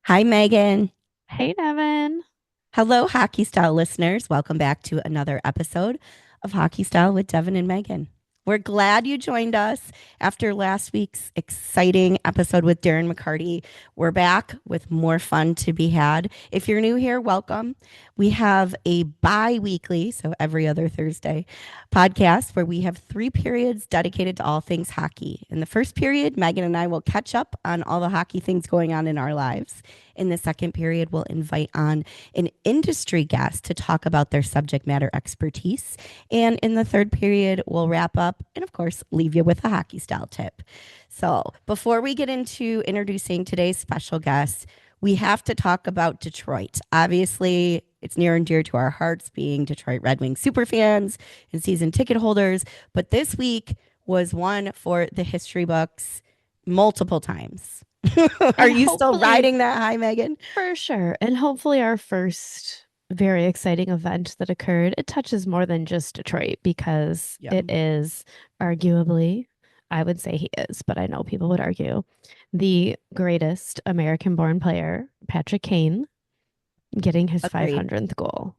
Hi, Megan. Hey, Devon. Hello, Hockey Style listeners. Welcome back to another episode of Hockey Style with Devon and Megan. We're glad you joined us after last week's exciting episode with Darren McCarty. We're back with more fun to be had. If you're new here, welcome. We have a bi weekly, so every other Thursday, podcast where we have three periods dedicated to all things hockey. In the first period, Megan and I will catch up on all the hockey things going on in our lives. In the second period, we'll invite on an industry guest to talk about their subject matter expertise. And in the third period, we'll wrap up and, of course, leave you with a hockey style tip. So before we get into introducing today's special guest, we have to talk about Detroit. Obviously, it's near and dear to our hearts being Detroit Red Wings superfans and season ticket holders. But this week was one for the history books multiple times. Are And you still hopefully, riding that high, Megan? for sure, and hopefully our first very exciting event that occurred, it touches more than just Detroit because Yeah. it is arguably, I would say he is, but I know people would argue, the greatest American-born player, Patrick Kane, getting his Agreed. 500th goal.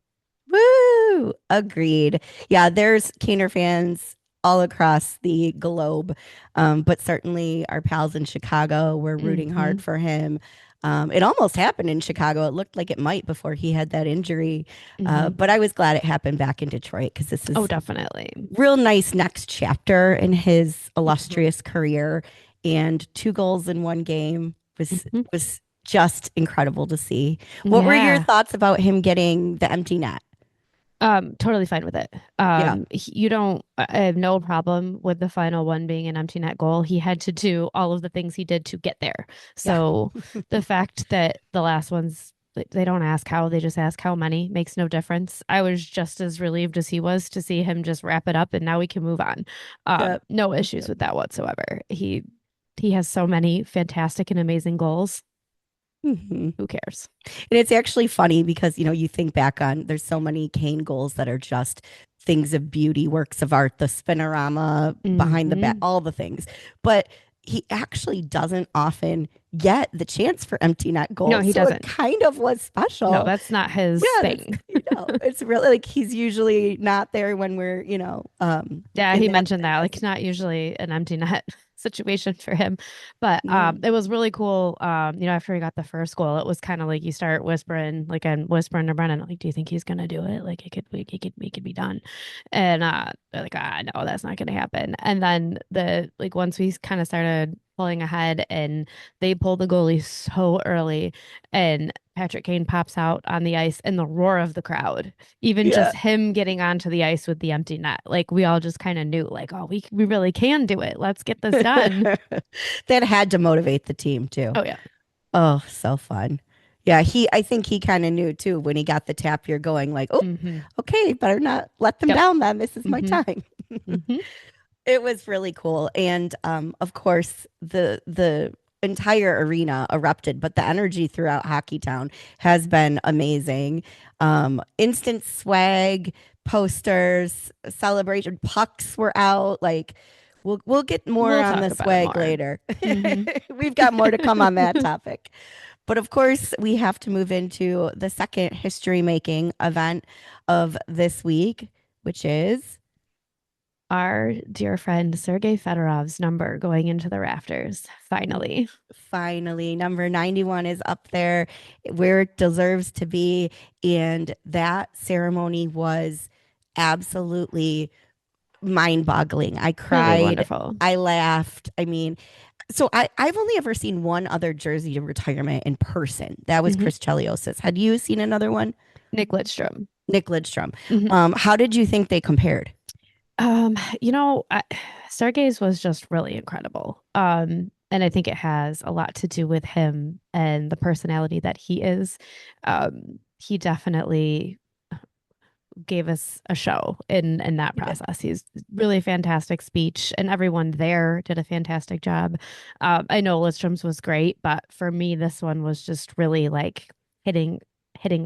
Woo! Agreed. Yeah, there's Caner fans all across the globe, but certainly our pals in Chicago were rooting Hmm. hard for him. It almost happened in Chicago. It looked like it might before he had that injury, Hmm. but I was glad it happened back in Detroit because this Oh, is definitely. real nice next chapter in his Hmm. illustrious career. And two goals in one game Hmm. was just incredible to see. What were your Yeah. thoughts about him getting the empty net? Totally fine with it. Yeah. You don't, I have no problem with the final one being an empty net goal. He had to do all of the things he did to get there. Yeah. So the fact that the last ones, they don't ask how, they just ask how many makes no difference. I was just as relieved as he was to see him just wrap it up and now we can move on. Yep. No issues Yep. with that whatsoever. He has so many fantastic and amazing goals. Mhm. Who cares? And it's actually funny because, you think back on there's so many Kane goals that are just things of beauty, works of art, the spinorama behind the bat, Hmm. all the things. But he actually doesn't often get the chance for empty net No, goals. he So it doesn't. kind of was No, special. that's not his Yeah, thing. it's really like he's usually not there when we're, Yeah, in he that mentioned that. Like, capacity. it's not usually an empty net situation for him. But Yeah. it was really cool. After he got the first goal, it was kind of like you start whispering, like I'm whispering to Brennan, like, do you think he's gonna do it? Like it could be done. And they're like, no, that's not gonna happen. And then once we kind of started pulling ahead and they pulled the goalie so early and Patrick Kane pops out on the ice and the roar of the crowd, even Yeah. just him getting onto the ice with the empty net, like we all just kind of knew, like, oh, we really can do it. Let's get this done. That had to motivate the team too. Oh yeah. Oh, so fun. Yeah, I think he kind of knew too when he got the tap. You're going like, oh, Mm-hmm. okay, better not let them Yep. down then. This is my Mm-hmm. time. Mm-hmm. It was really cool. And of course, the entire arena erupted, but the energy throughout Hockeytown has been amazing. Instant swag, posters, celebration, pucks were out. Like we'll get more We'll on talk the about it swag more. later. Mm-hmm. We've got more to come on that topic. But of course, we have to move into the second history making event of this week, which is Our dear friend Sergei Fedorov's number going into the rafters. Finally. finally number 91 is up there where it deserves to be. And that ceremony was absolutely mind boggling. I Really cried. wonderful. I laughed. I mean, I've only ever seen one other jersey retirement in person. That was Mm-hmm. Chris Chelios's. Had you seen another one? Nick Lidstrom. Nick Lidstrom. Mm-hmm. How did you think they compared? You know, Sergey's was just really incredible. And I think it has a lot to do with him and the personality that he is. He definitely gave us a show in that He did. process. He's really fantastic speech, and everyone there did a fantastic job. I know Lidstrom's was great, but for me, this one was just really like hitting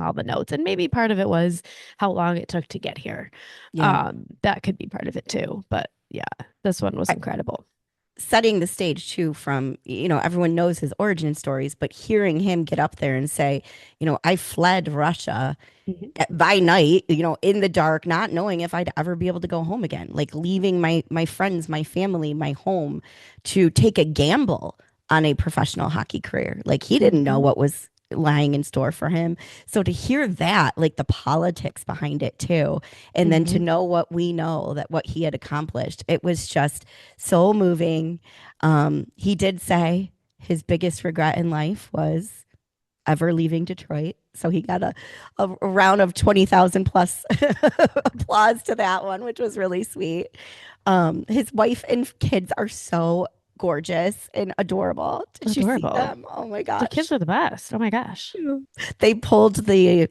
all the notes. And maybe part of it was how long it took to get here. Yeah. That could be part of it too. But yeah, this one was I, incredible. setting the stage too from, everyone knows his origin stories, but hearing him get up there and say, I fled Russia Mhm. by night, in the dark, not knowing if I'd ever be able to go home again, like leaving my friends, my family, my home to take a gamble on a professional hockey career. Like he didn't know Mhm. what was lying in store for him. So to hear that, like the politics behind it too, and then to Mhm. know what we know that what he had accomplished, it was just so moving. He did say his biggest regret in life was ever leaving Detroit. So he got a round of 20,000 plus applause to that one, which was really sweet. His wife and kids are so gorgeous and adorable. Did you see Adorable. them? Oh my The kids gosh. are the best. Oh my gosh. They pulled the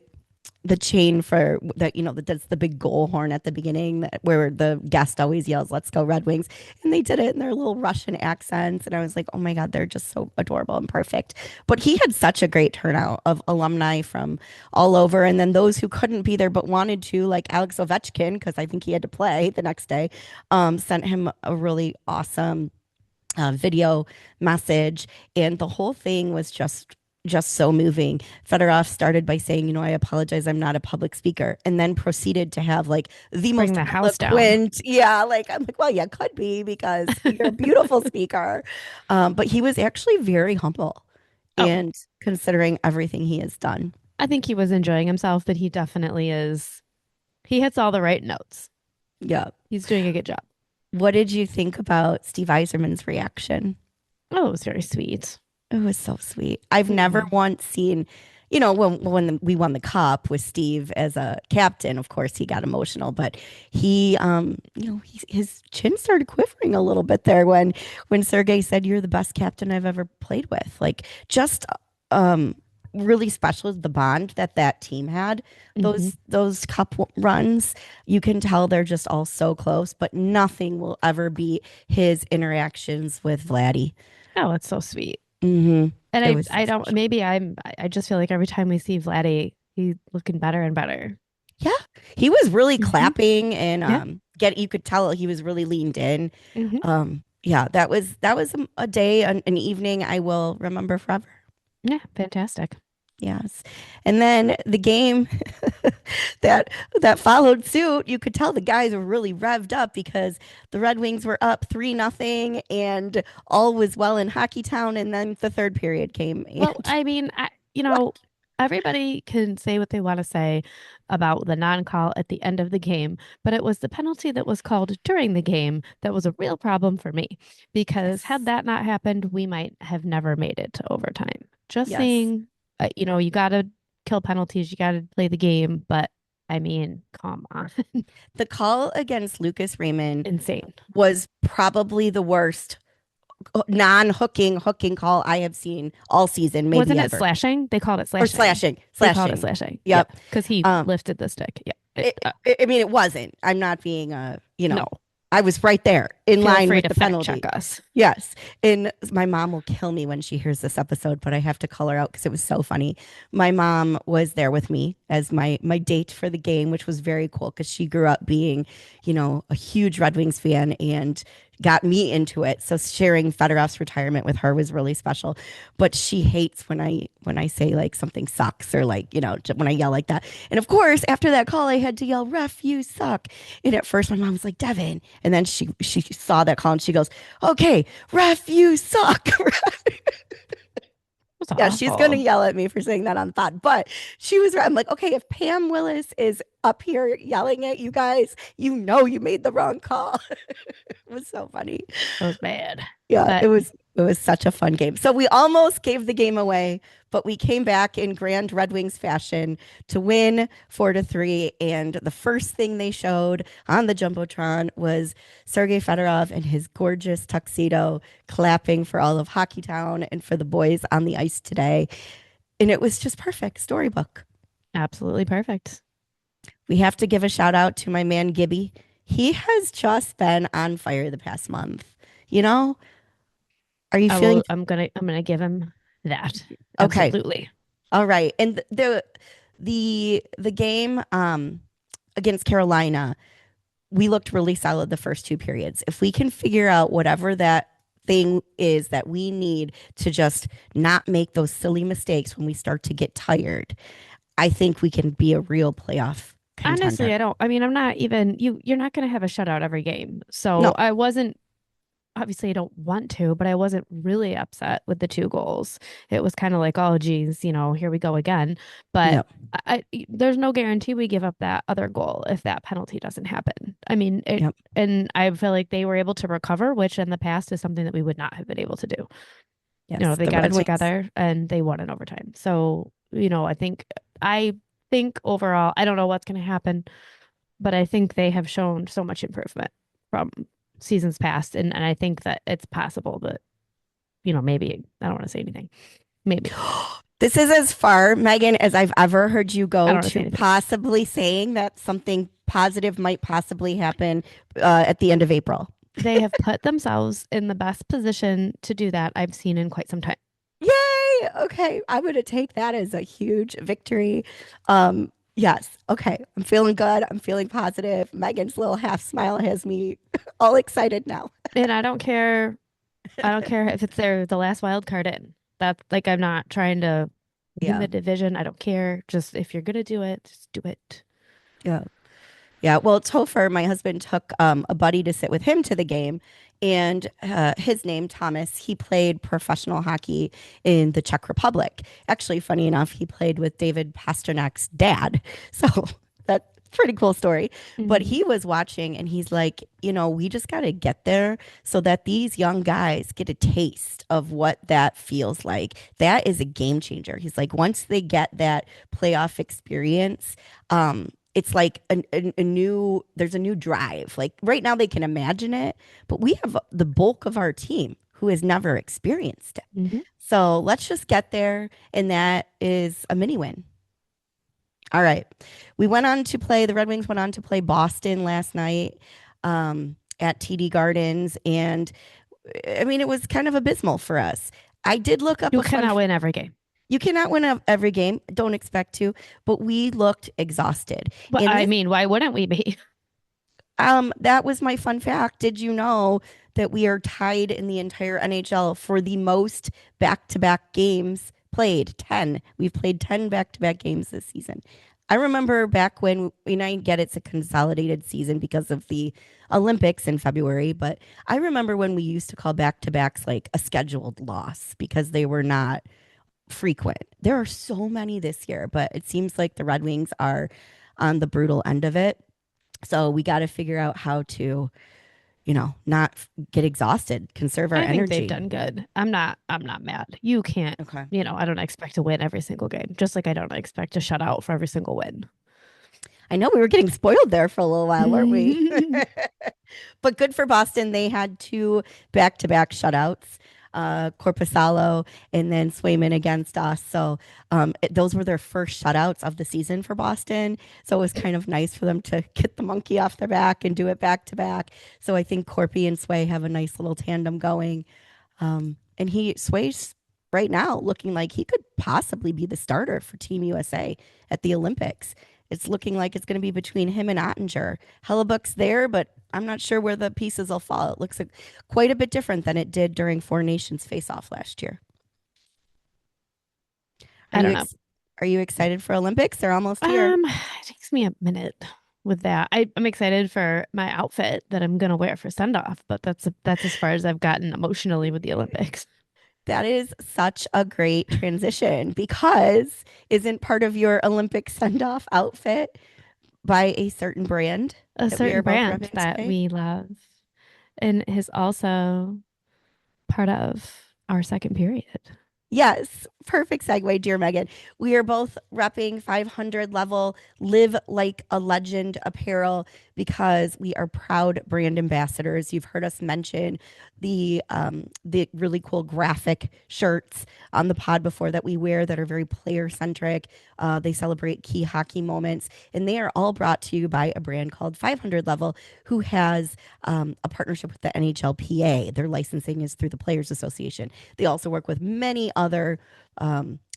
chain for that, that's the big goal horn at the beginning where the guest always yells, "Let's go Red Wings." And they did it in their little Russian accents. And I was like, oh my God, they're just so adorable and perfect. But he had such a great turnout of alumni from all over. And then those who couldn't be there but wanted to, like Alex Ovechkin, because I think he had to play the next day, sent him a really awesome video message, and the whole thing was just so moving. Fedorov started by saying, "I apologize, I'm not a public speaker," and then proceeded to have like the Bring most the house down. eloquent, yeah, like I'm like, well, yeah, could be because you're a beautiful speaker, but he was actually very humble, Oh, and considering everything he has done, I think he was enjoying himself, but he definitely is. He hits all the right notes. yeah. He's doing a good job. What did you think about Steve Eiserman's reaction? Oh, it was very sweet. It was so sweet. I've never Hmm. once seen, when we won the cup with Steve as a captain, of course he got emotional, but his chin started quivering a little bit there when Sergey said, "You're the best captain I've ever played with." Like just um really special is the bond that team had. Hmm. Those runs, you can tell they're just all so close, but nothing will ever be his interactions with Vladdy. Oh, it's so sweet. Hmm. And It was so I don't, special. maybe I just feel like every time we see Vladdy, he's looking better and better. Yeah, he was really Hmm. clapping and Yeah. you could tell he was really leaned in. Hmm. Yeah, that was a day, an evening I will remember forever. Yeah. Fantastic. Yes. And then the game that that followed suit, you could tell the guys were really revved up because the Red Wings were up 3-0 and all was well in Hockey Town, and then the third period came Well, and I mean, what? everybody can say what they want to say about the non-call at the end of the game, but it was the penalty that was called during the game that was a real problem for me because had Yes. that not happened, we might have never made it to overtime. Just Yes. saying, you got to kill penalties, you got to play the game, but I mean, come on. The call against Lucas Raymond Insane. was probably the worst non-hooking call I have seen all season, maybe Wasn't it ever. slashing? They called it Or slashing. slashing, They called it slashing. slashing. Yeah, Yep. because he Um, lifted the stick. Yeah. I mean, it wasn't. I'm not being No, I was right there in feel line free with to the fact check penalty. us. Yes. And my mom will kill me when she hears this episode, but I have to call her out because it was so funny. My mom was there with me as my date for the game, which was very cool because she grew up being, a huge Red Wings fan and got me into it. So sharing Fedorov's retirement with her was really special. But she hates when I say like something sucks or like, when I yell like that. And of course, after that call, I had to yell, "Ref, you suck." And at first my mom was like, "Devon." And then she saw that call and she goes, "Okay, ref, you suck." It was Yeah, she's gonna awful. yell at me for saying that on the pod, but she was right. I'm like, okay, if Pam Willis is up here yelling at you guys, you made the wrong call. It was so funny. It was bad. Yeah, it But was it was such a fun game. So we almost gave the game away, but we came back in grand Red Wings fashion to win 4-3. And the first thing they showed on the Jumbotron was Sergei Fedorov in his gorgeous tuxedo clapping for all of Hockey Town and for the boys on the ice today. And it was just perfect. Storybook. absolutely perfect. We have to give a shout out to my man Gibby. He has just been on fire the past month. You know, are you feeling I'm gonna give him that. okay? Absolutely. All right. And the game against Carolina, we looked really solid the first two periods. If we can figure out whatever thing is that we need to just not make those silly mistakes when we start to get tired. I think we can be a real playoff Honestly, contender. I don't. I mean, I'm not even you're not going to have a shutout every game. So No, I wasn't obviously I don't want to, but I wasn't really upset with the two goals. It was kind of like, oh geez, here we go again. But no, there's no guarantee we give up that other goal if that penalty doesn't happen. I mean, yep, and I feel like they were able to recover, which in the past is something that we would not have been able to do. yes. They The got Red it Wings. together and they won in overtime. So, I think overall, I don't know what's going to happen, but I think they have shown so much improvement from seasons past. And I think that it's possible that, maybe I don't want to say anything. Maybe This is as far, Megan, as I've ever heard you I go don't want to say to anything. possibly saying that something positive might possibly happen at the end of April. They have put themselves in the best position to do that I've seen in quite some time. Yay! Okay, I'm gonna take that as a huge victory. Yes. Okay, I'm feeling good. I'm feeling positive. Megan's little half smile has me all excited now. And I don't care. I don't care if it's the last wild card in. That's like I'm not trying to win Yeah. the division. I don't care. Just if you're gonna do it, just do it. Yeah. Yeah, well, Topher, my husband took a buddy to sit with him to the game, and his name Thomas. He played professional hockey in the Czech Republic. Actually, funny enough, he played with David Pasternak's dad. So that's a pretty cool story. But Hmm. he was watching, and he's like, we just got to get there so that these young guys get a taste of what that feels like. That is a game changer. He's like, once they get that playoff experience, it's like a new there's a new drive. Like right now they can imagine it, but we have the bulk of our team who has never experienced it. Hmm. So let's just get there, and that is a mini win. All right. The Red Wings went on to play Boston last night at TD Gardens, and I mean it was kind of abysmal for us. I did look up You a fun cannot win every game. You cannot win every game. Don't expect to, but we looked exhausted. But And I this mean, why wouldn't we be? That was my fun fact. Did you know that we are tied in the entire NHL for the most back-to-back games played? 10. We've played 10 back-to-back games this season. I remember back when I get it's a consolidated season because of the Olympics in February, but I remember when we used to call back-to-backs like a scheduled loss because they were not frequent. There are so many this year, but it seems like the Red Wings are on the brutal end of it. So we got to figure out how to, not get exhausted, conserve our I think they've energy. done good. I'm not mad. You can't, Okay. I don't expect to win every single game, just like I don't expect to shut out for every single win. I know we were getting spoiled there for a little while, weren't we? But good for Boston. They had two back-to-back shutouts, Corpusalo and then Swayman against us. So those were their first shutouts of the season for Boston. So it was kind of nice for them to get the monkey off their back and do it back to back. So I think Corpy and Sway have a nice little tandem going. And Sway's right now looking like he could possibly be the starter for Team USA at the Olympics. It's looking like it's going to be between him and Ottinger. Hellebuck's there, but I'm not sure where the pieces will fall. It looks like quite a bit different than it did during Four Nations face-off last year. Are I you don't know. ex- are you excited for Olympics? They're almost here. It takes me a minute with that. I'm excited for my outfit that I'm gonna wear for send off, but that's as far as I've gotten emotionally with the Olympics. That is such a great transition because isn't part of your Olympic send-off outfit by a certain brand A that we certain are both brand repping that today? we love and is also part of our second period. Yes, perfect segue, dear Megan. We are both repping 500 level Live Like a Legend apparel because we are proud brand ambassadors. You've heard us mention the really cool graphic shirts on the pod before that we wear that are very player centric. They celebrate key hockey moments, and they are all brought to you by a brand called 500 Level, who has a partnership with the NHLPA. Their licensing is through the Players Association. They also work with many other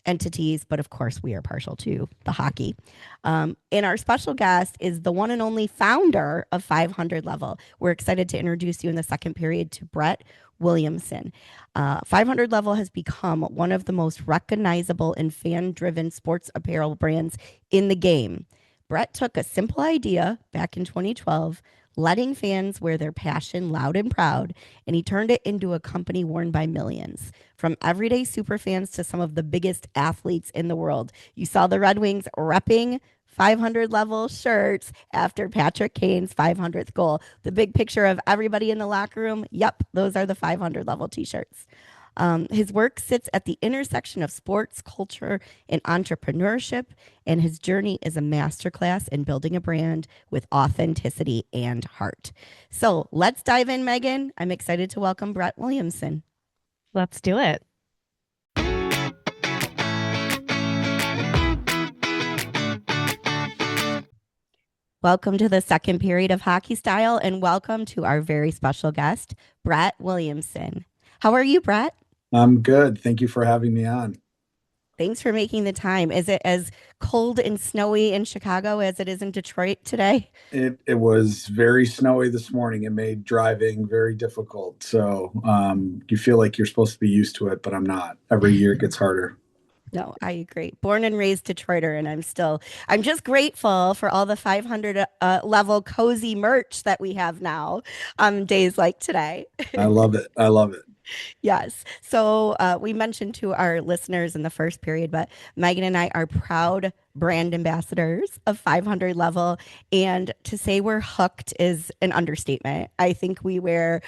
entities, but of course, we are partial to the hockey. And our special guest is the one and only founder of 500 Level. We're excited to introduce you in the second period to Brett Williamson. 500 Level has become one of the most recognizable and fan driven sports apparel brands in the game. Brett took a simple idea back in 2012, letting fans wear their passion loud and proud, and he turned it into a company worn by millions. From everyday superfans to some of the biggest athletes in the world. You saw the Red Wings repping 500 level shirts after Patrick Kane's 500th goal. The big picture of everybody in the locker room, yep, those are the 500 level t shirts. His work sits at the intersection of sports, culture, and entrepreneurship, and his journey is a masterclass in building a brand with authenticity and heart. So let's dive in, Megan. I'm excited to welcome Brett Williamson. Let's do it. Welcome to the second period of Hockey Style, and welcome to our very special guest, Brett Williamson. How are you, Brett? I'm good. Thank you for having me on. Thanks for making the time. Is it as cold and snowy in Chicago as it is in Detroit today? It was very snowy this morning. It made driving very difficult. So you feel like you're supposed to be used to it, but I'm not. Every year it gets harder. No, I agree. Born and raised Detroiter, and I'm just grateful for all the 500 level cozy merch that we have now on days like today. I love it. I love it. Yes. So we mentioned to our listeners in the first period, but Megan and I are proud brand ambassadors of 500 Level. And to say we're hooked is an understatement. I think we wear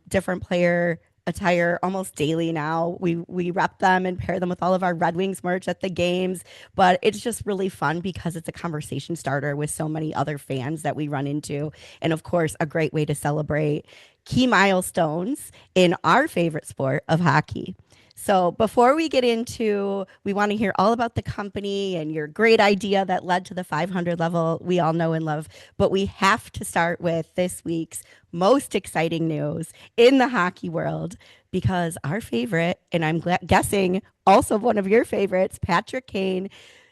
different player attire almost daily now. We rep them and pair them with all of our Red Wings merch at the games, but it's just really fun because it's a conversation starter with so many other fans that we run into, and of course a great way to celebrate key milestones in our favorite sport of hockey. So before we get into, we want to hear all about the company and your great idea that led to the 500 level we all know and love. But we have to start with this week's most exciting news in the hockey world because our favorite, and I'm guessing also one of your favorites, Patrick Kane,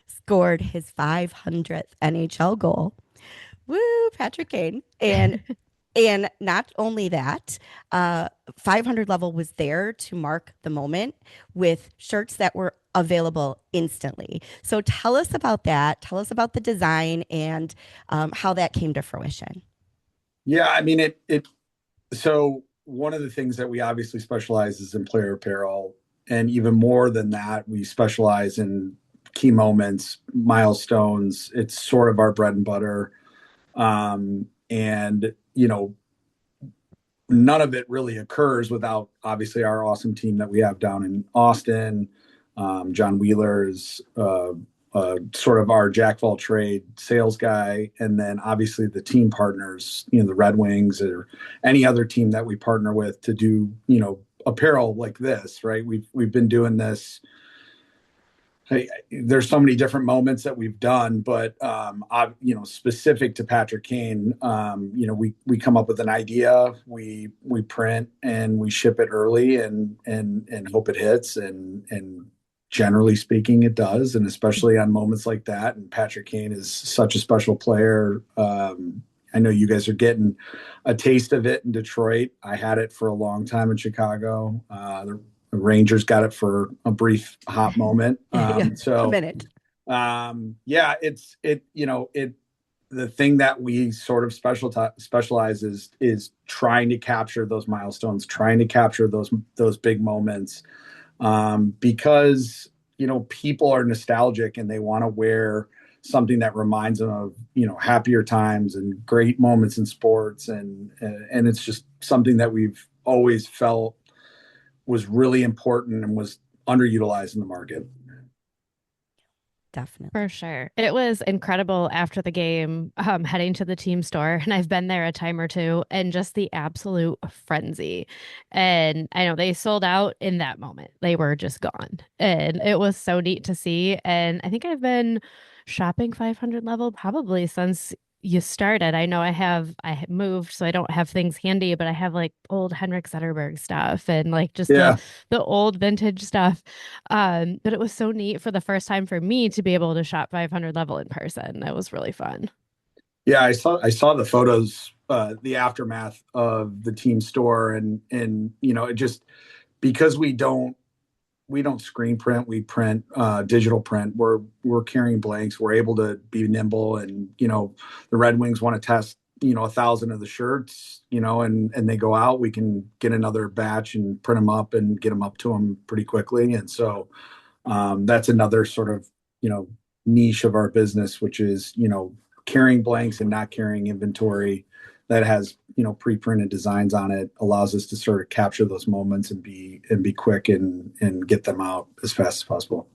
scored his 500th NHL goal. Woo, Patrick Kane. And not only that, 500 Level was there to mark the moment with shirts that were available instantly. So tell us about that. Tell us about the design and how that came to fruition. Yeah, I mean so one of the things that we obviously specialize is in player apparel, and even more than that, we specialize in key moments, milestones. It's sort of our bread and butter. And none of it really occurs without obviously our awesome team that we have down in Austin. John Wheeler is sort of our jack of all trade sales guy, and then obviously the team partners, the Red Wings or any other team that we partner with to do apparel like this. Right? We've been doing this. There's so many different moments that we've done, but specific to Patrick Kane, we come up with an idea, we print and we ship it early and hope it hits, and generally speaking, it does, and especially on moments like that. And Patrick Kane is such a special player. I know you guys are getting a taste of it in Detroit. I had it for a long time in Chicago. The Rangers got it for a brief hot moment. A minute. The thing that we sort of specialize is trying to capture those milestones, trying to capture those big moments, because people are nostalgic and they want to wear something that reminds them of happier times and great moments in sports, and it's just something that we've always felt was really important and was underutilized in the market. Definitely. For sure. It was incredible after the game, heading to the team store, and I've been there a time or two, and just the absolute frenzy. And I know they sold out in that moment. They were just gone. And it was so neat to see. And I think I've been shopping 500 level probably since you started. I know I had moved, so I don't have things handy, but I have like old Henrik Zetterberg stuff and like just Yeah. the old vintage stuff. But it was so neat for the first time for me to be able to shop 500 level in person. It was really fun. Yeah, I saw the photos, the aftermath of the team store, and it just, because we don't screen print, we print digital print. We're carrying blanks. We're able to be nimble, and the Red Wings want to test 1,000 of the shirts, and they go out. We can get another batch and print them up and get them up to them pretty quickly. And so that's another sort of niche of our business, which is carrying blanks and not carrying inventory that has pre-printed designs on it, allows us to sort of capture those moments and be quick and get them out as fast as possible.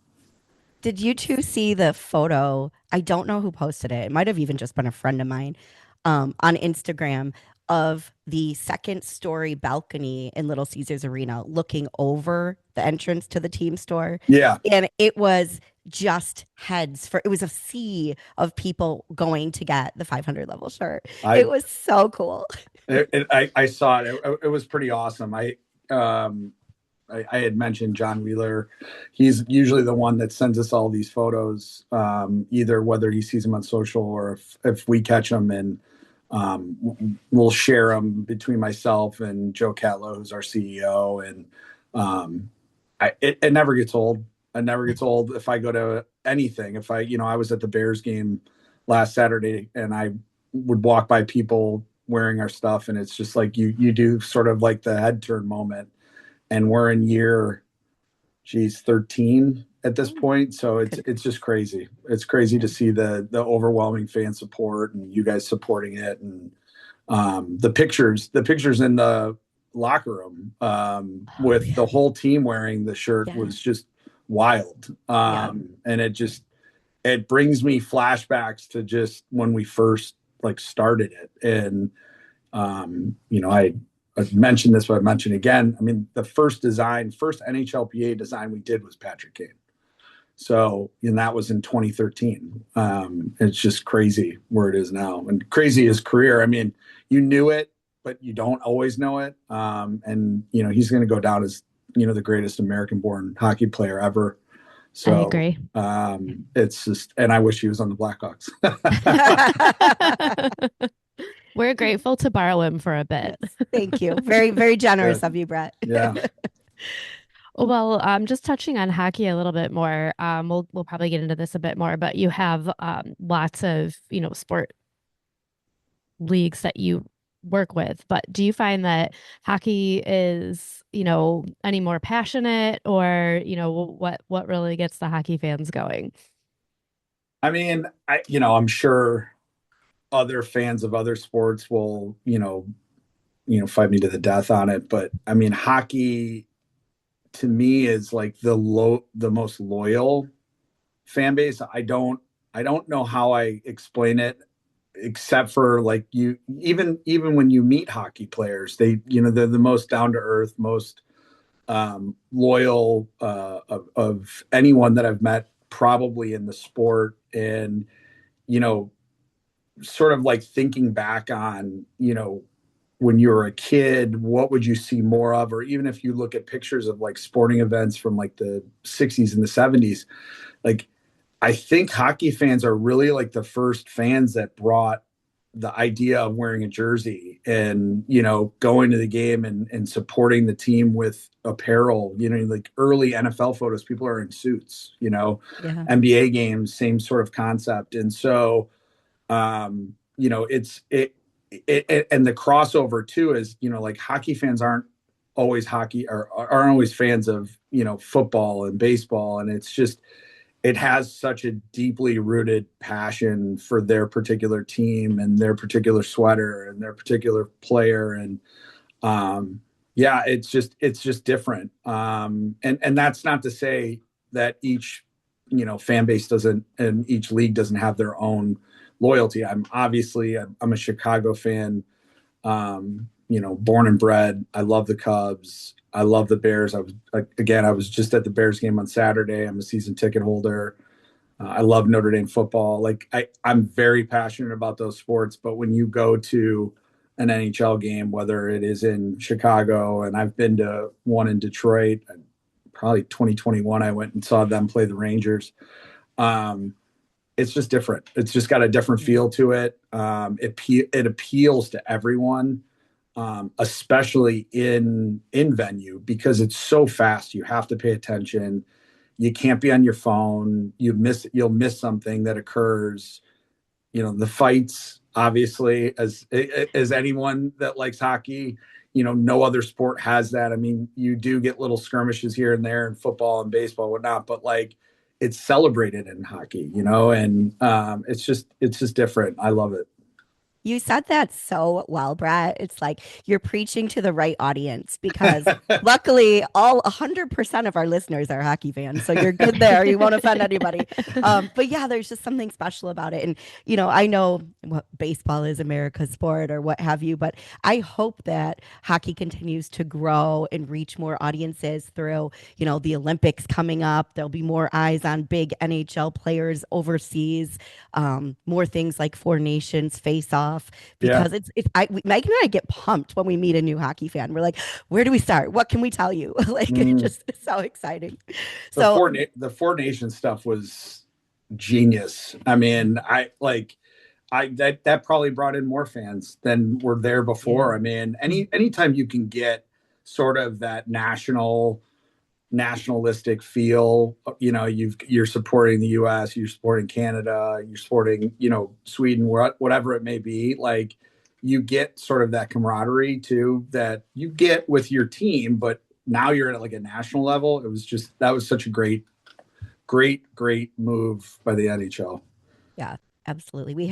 Did you two see the photo? I don't know who posted it. It might have even just been a friend of mine on Instagram of the second story balcony in Little Caesars Arena looking over the entrance to the team store. Yeah. And it was just heads for, it was a sea of people going to get the 500 level shirt. I It was so cool. I saw it. It was pretty awesome. I had mentioned John Wheeler. He's usually the one that sends us all these photos, either whether he sees them on social or if we catch them, and we'll share them between myself and Joe Catlow, who's our CEO. And it never gets old. It never gets old. If I go to anything, I was at the Bears game last Saturday, and I would walk by people wearing our stuff, and it's just like you do sort of like the head turn moment. And we're in year 13 at this point, so it's just crazy. It's crazy to see the overwhelming fan support and you guys supporting it, and the pictures in the locker room with the whole team wearing the shirt was just wild. And it brings me flashbacks to just when we first started it. And I've mentioned this, but I mentioned again. I mean, the first NHLPA design we did was Patrick Kane. So, and that was in 2013. It's just crazy where it is now, and crazy his career. I mean, you knew it, but you don't always know it. And he's going to go down as the greatest American-born hockey player ever. So I agree. It's just, and I wish he was on the Blackhawks. We're grateful to borrow him for a bit. Yes, thank you. Very, very generous of you, Brett. Yeah. Well, just touching on hockey a little bit more, we'll probably get into this a bit more, but you have lots of, sport leagues that you work with. But do you find that hockey is, any more passionate, or, what really gets the hockey fans going? I mean, I'm sure other fans of other sports will, fight me to the death on it. But I mean, hockey to me is like the most loyal fan base. I don't know how I explain it, except for like even when you meet hockey players, they're the most down to earth, most loyal of anyone that I've met probably in the sport. And sort of like thinking back on when you were a kid, what would you see more of? Or even if you look at pictures of like sporting events from like the 60s and the 70s, like I think hockey fans are really like the first fans that brought the idea of wearing a jersey and going to the game and supporting the team with apparel. Like early NFL photos, people are in suits. NBA games, same sort of concept. And so it's and the crossover too is like hockey fans aren't always fans of football and baseball, and it's just it has such a deeply rooted passion for their particular team and their particular sweater and their particular player. And it's just different. And that's not to say that each fan base doesn't, and each league doesn't have their own loyalty. I'm a Chicago fan, born and bred. I love the Cubs. I love the Bears. I was just at the Bears game on Saturday. I'm a season ticket holder. I love Notre Dame football. Like I'm very passionate about those sports, but when you go to an NHL game, whether it is in Chicago, and I've been to one in Detroit, probably 2021, I went and saw them play the Rangers. Um, it's just different. It's just got a different feel to it. It appeals to everyone, especially in venue, because it's so fast. You have to pay attention. You can't be on your phone. You'll miss something that occurs. The fights, obviously, as anyone that likes hockey, no other sport has that. I mean, you do get little skirmishes here and there in football and baseball, whatnot, but like it's celebrated in hockey, and it's just different. I love it. You said that so well, Brett. It's like you're preaching to the right audience because luckily all 100% of our listeners are hockey fans. So you're good there. You won't offend anybody. But yeah, there's just something special about it. And, I know what baseball is America's sport or what have you, but I hope that hockey continues to grow and reach more audiences through, the Olympics coming up. There'll be more eyes on big NHL players overseas, more things like Four Nations face off Yeah. because Megan and I get pumped when we meet a new hockey fan. We're like, where do we start? What can we tell you? Like, it's just so exciting. The Four Nations stuff was genius. I mean, that probably brought in more fans than were there before. Yeah. I mean, anytime you can get sort of that nationalistic feel, you're supporting the US, you're supporting Canada, you're supporting, Sweden, whatever it may be, like you get sort of that camaraderie too that you get with your team, but now you're at like a national level. That was such a great move by the NHL. Yeah, absolutely. We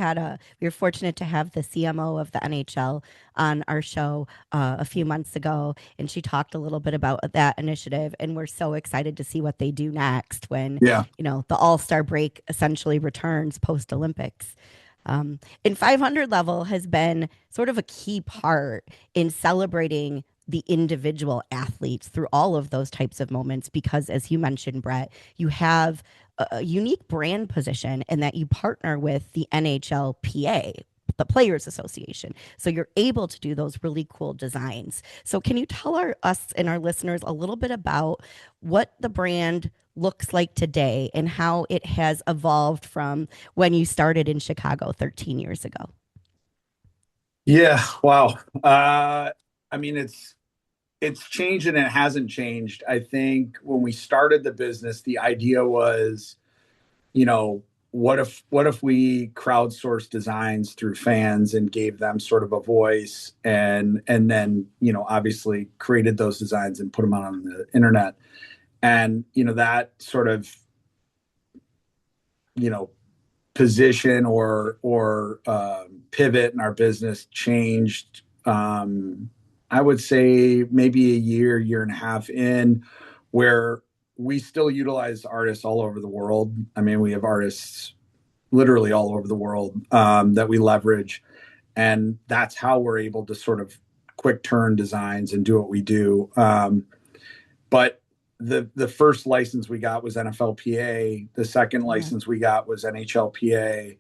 were fortunate to have the CMO of the NHL on our show a few months ago, and she talked a little bit about that initiative. And we're so excited to see what they do next when, Yeah. the All-Star break essentially returns post Olympics. And 500 level has been sort of a key part in celebrating the individual athletes through all of those types of moments because, as you mentioned, Brett, you have a unique brand position in that you partner with the NHLPA, the Players Association. So you're able to do those really cool designs. So can you tell us and our listeners a little bit about what the brand looks like today and how it has evolved from when you started in Chicago 13 years ago? Yeah. Wow. I mean, it's changed and it hasn't changed. I think when we started the business, the idea was, what if we crowdsourced designs through fans and gave them sort of a voice and then, obviously created those designs and put them out on the internet. And, that sort of, position or pivot in our business changed. I would say maybe a year and a half in, where we still utilize artists all over the world. I mean, we have artists literally all over the world that we leverage, and that's how we're able to sort of quick turn designs and do what we do. But the first license we got was NFLPA. The second license we got was NHLPA.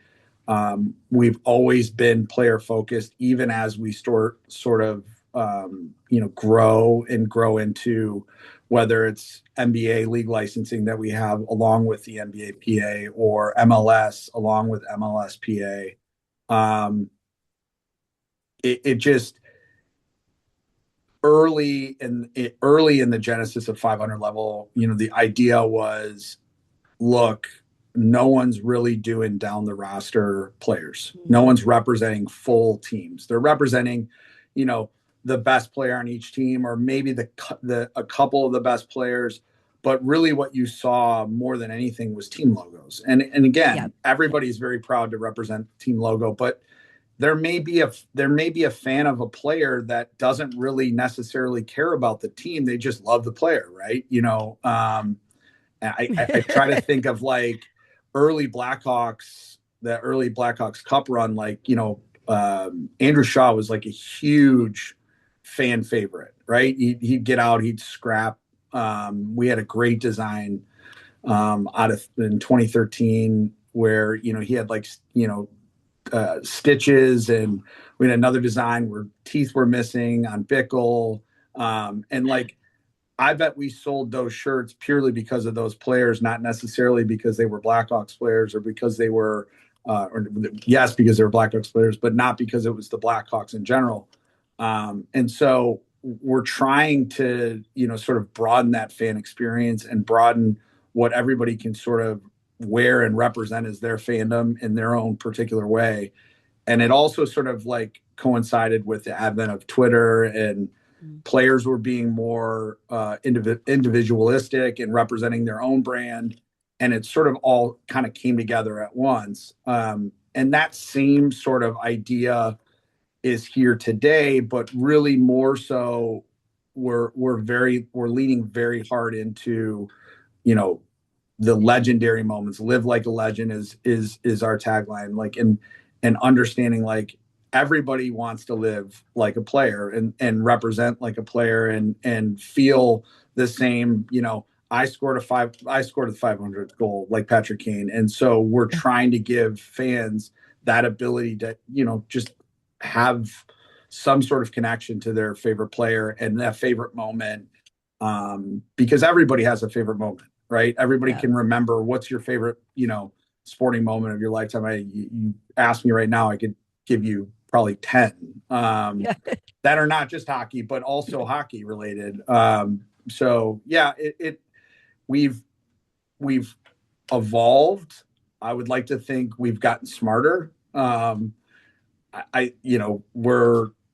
We've always been player focused, even as we sort of grow into whether it's NBA league licensing that we have along with the NBA PA or MLS along with MLSPA. It just early in the genesis of 500 level, the idea was, look, no one's really doing down the roster players. No one's representing full teams. They're representing, the best player on each team, or maybe a couple of the best players. But really what you saw more than anything was team logos. And again, everybody's very proud to represent team logo, but there may be a fan of a player that doesn't really necessarily care about the team. They just love the player, right? I try to think of like early Blackhawks, the early Blackhawks Cup run, like, Andrew Shaw was like a huge fan favorite, right? He'd get out, he'd scrap. We had a great design out of in 2013, where he had like stitches, and we had another design where teeth were missing on Bickle, and like I bet we sold those shirts purely because of those players, not necessarily because they were Blackhawks players or because they were, or yes, because they were Blackhawks players, but not because it was the Blackhawks in general. And so we're trying to, sort of broaden that fan experience and broaden what everybody can sort of wear and represent as their fandom in their own particular way. And it also sort of like coincided with the advent of Twitter, and players were being more individualistic and representing their own brand. And it sort of all kind of came together at once. And that same sort of idea is here today, but really more so we're leaning very hard into, the legendary moments. Live like a legend is our tagline. Like, and understanding like everybody wants to live like a player and represent like a player and feel the same. I scored the 500th goal like Patrick Kane, and so we're trying to give fans that ability to just have some sort of connection to their favorite player and that favorite moment, because everybody has a favorite moment, right? Everybody can remember what's your favorite sporting moment of your lifetime. You ask me right now, I could give you probably 10 that are not just hockey, but also hockey related. So yeah, we've evolved. I would like to think we've gotten smarter.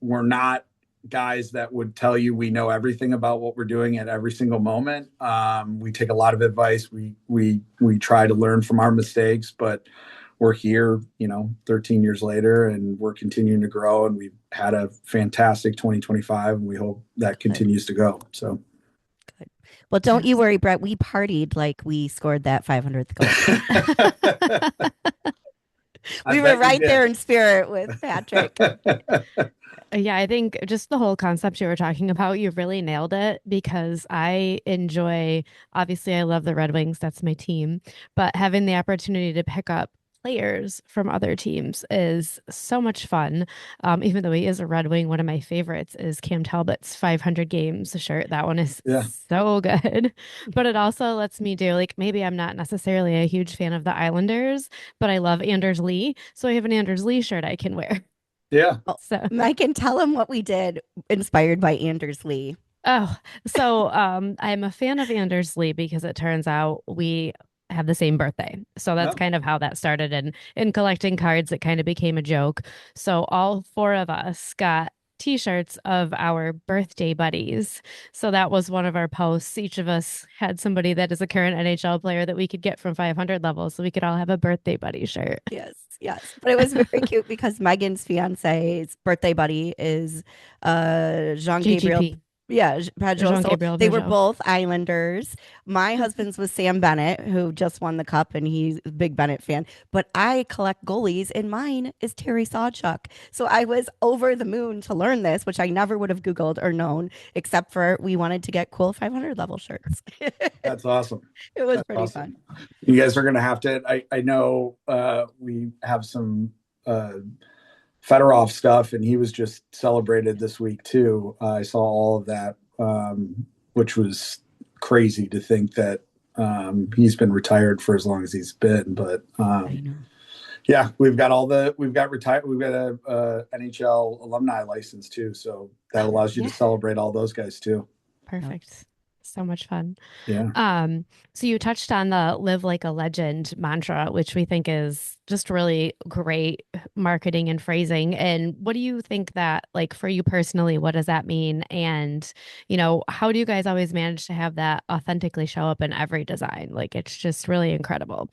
We're not guys that would tell you we know everything about what we're doing at every single moment. We take a lot of advice. We try to learn from our mistakes, but we're here, 13 years later, and we're continuing to grow, and we've had a fantastic 2025, and we hope that continues to go. So. Good. Well, don't you worry, Brett. We partied like we scored that 500th goal. We were right there in spirit with Patrick. Yeah, I think just the whole concept you were talking about, you really nailed it, because I enjoy, obviously, I love the Red Wings. That's my team. But having the opportunity to pick up players from other teams is so much fun. Even though he is a Red Wing, one of my favorites is Cam Talbot's 500 games shirt. That one is so good. But it also lets me do, like, maybe I'm not necessarily a huge fan of the Islanders, but I love Anders Lee. So I have an Anders Lee shirt I can wear. Yeah. So I can tell him what we did inspired by Anders Lee. Oh, so I'm a fan of Anders Lee because it turns out we have the same birthday. So that's kind of how that started. And in collecting cards, it kind of became a joke. So all four of us got t-shirts of our birthday buddies. So that was one of our posts. Each of us had somebody that is a current NHL player that we could get from 500 levels, so we could all have a birthday buddy shirt. Yes. But it was very cute because Megan's fiance's birthday buddy is Jean-Gabriel. Yeah, Pedro. So they were both Islanders. My husband's was Sam Bennett, who just won the cup, and he's a big Bennett fan. But I collect goalies, and mine is Terry Sawchuk. So I was over the moon to learn this, which I never would have Googled or known, except for we wanted to get cool 500 level shirts. That's awesome. It was pretty fun. You guys are going to have to, I know we have some Fedorov stuff, and he was just celebrated this week too. I saw all of that, which was crazy to think that he's been retired for as long as he's been. But yeah, we've got a NHL alumni license too, so that allows you to celebrate all those guys too. Perfect. So much fun. Yeah. So you touched on the live like a legend mantra, which we think is just really great marketing and phrasing. And what do you think that, like, for you personally, what does that mean? And, how do you guys always manage to have that authentically show up in every design? Like, it's just really incredible.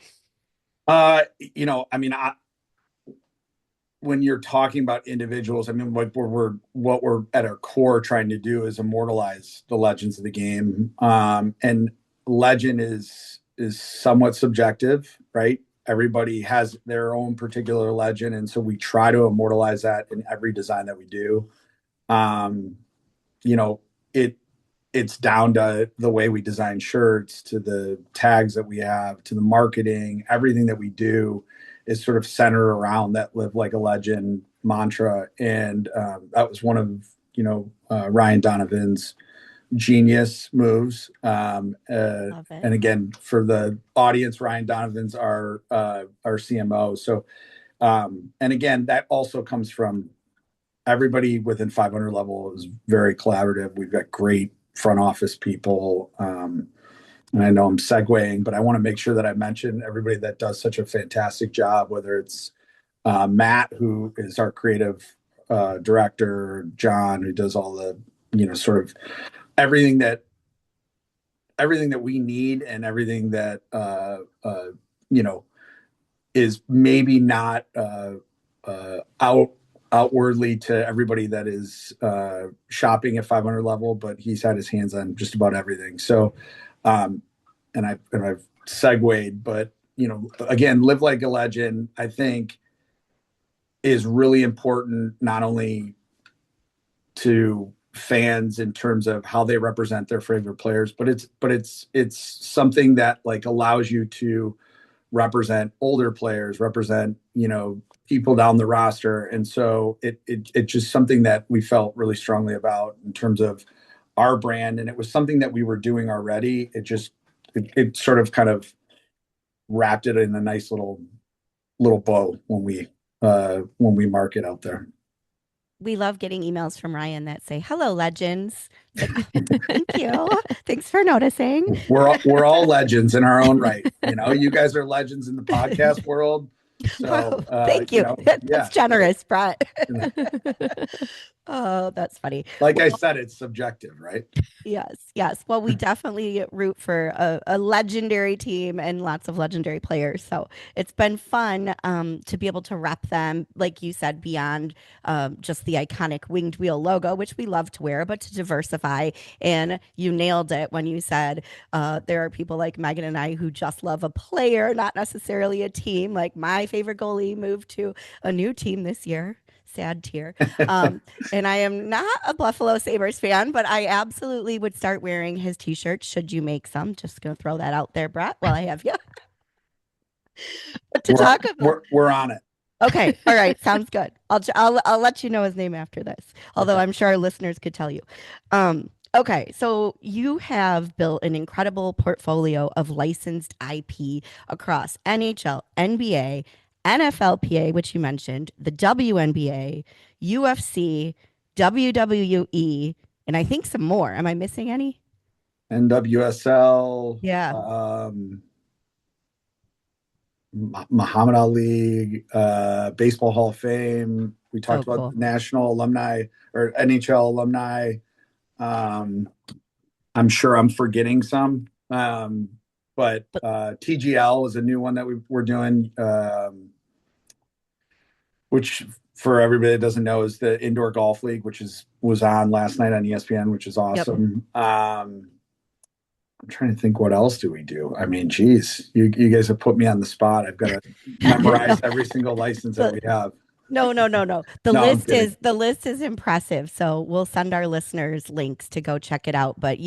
When you're talking about individuals, what we're at our core trying to do is immortalize the legends of the game. And legend is somewhat subjective, right? Everybody has their own particular legend. And so we try to immortalize that in every design that we do. it's down to the way we design shirts, to the tags that we have, to the marketing. Everything that we do is sort of centered around that "live like a legend" mantra. And that was one of, Ryan Donovan's genius moves. Love it. And again, for the audience, Ryan Donovan's our CMO. So, and again, that also comes from everybody within 500 level is very collaborative. We've got great front office people. And I know I'm segueing, but I want to make sure that I mention everybody that does such a fantastic job, whether it's Matt, who is our creative director, John, who does all the, sort of everything that we need, and everything that is maybe not outwardly to everybody that is shopping at 500 level, but he's had his hands on just about everything. So, and I've segued, but again, live like a legend, I think, is really important, not only to fans in terms of how they represent their favorite players, but it's something that like allows you to represent older players, represent, people down the roster. And so it's just something that we felt really strongly about in terms of our brand. And it was something that we were doing already. It sort of kind of wrapped it in a nice little bow when we mark it out there. We love getting emails from Ryan that say, "Hello, legends." Thank you. Thanks for noticing. We're all legends in our own right. You guys are legends in the podcast world. So thank you. That's generous, Brett. Oh, that's funny. Like I said, it's subjective, right? Yes. Well, we definitely root for a legendary team and lots of legendary players. So it's been fun to be able to rep them, like you said, beyond just the iconic winged wheel logo, which we love to wear, but to diversify. And you nailed it when you said there are people like Megan and I who just love a player, not necessarily a team. Like my favorite goalie moved to a new team this year. Sad tear. And I am not a Buffalo Sabres fan, but I absolutely would start wearing his t-shirts should you make some. Just going to throw that out there, Brett, while I have you. We're on it. Okay. All right. Sounds good. I'll let you know his name after this, although I'm sure our listeners could tell you. Okay, so you have built an incredible portfolio of licensed IP across NHL, NBA, NFLPA, which you mentioned, the WNBA, UFC, WWE, and I think some more. Am I missing any? NWSL. Yeah. Muhammad Ali, Baseball Hall of Fame. We talked about national alumni or NHL alumni. I'm sure I'm forgetting some. But TGL is a new one that we're doing, which for everybody that doesn't know is the Indoor Golf League, which was on last night on ESPN, which is awesome. Yep. I'm trying to think, what else do we do? I mean, geez, you guys have put me on the spot. I've got to memorize every single license that we have. No. The list is impressive. So we'll send our listeners links to go check it out. But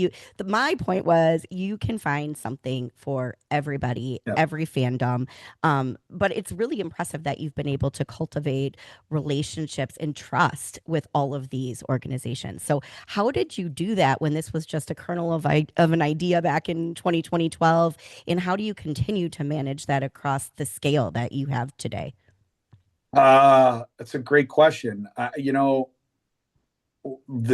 my point was you can find something for everybody, yep. Every fandom. But it's really impressive that you've been able to cultivate relationships and trust with all of these organizations. So how did you do that when this was just a kernel of an idea back in 2012? And how do you continue to manage that across the scale that you have today? That's a great question. The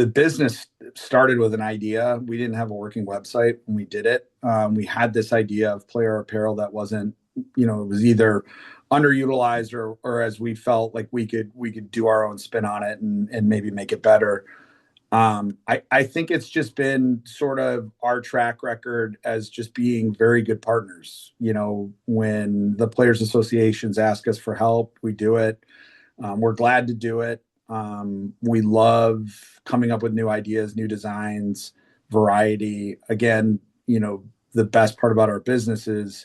business started with an idea. We didn't have a working website when we did it. We had this idea of player apparel that wasn't, it was either underutilized or as we felt like we could do our own spin on it and maybe make it better. I think it's just been sort of our track record as just being very good partners. When the players associations ask us for help, we do it. We're glad to do it. We love coming up with new ideas, new designs, variety. Again, the best part about our business is,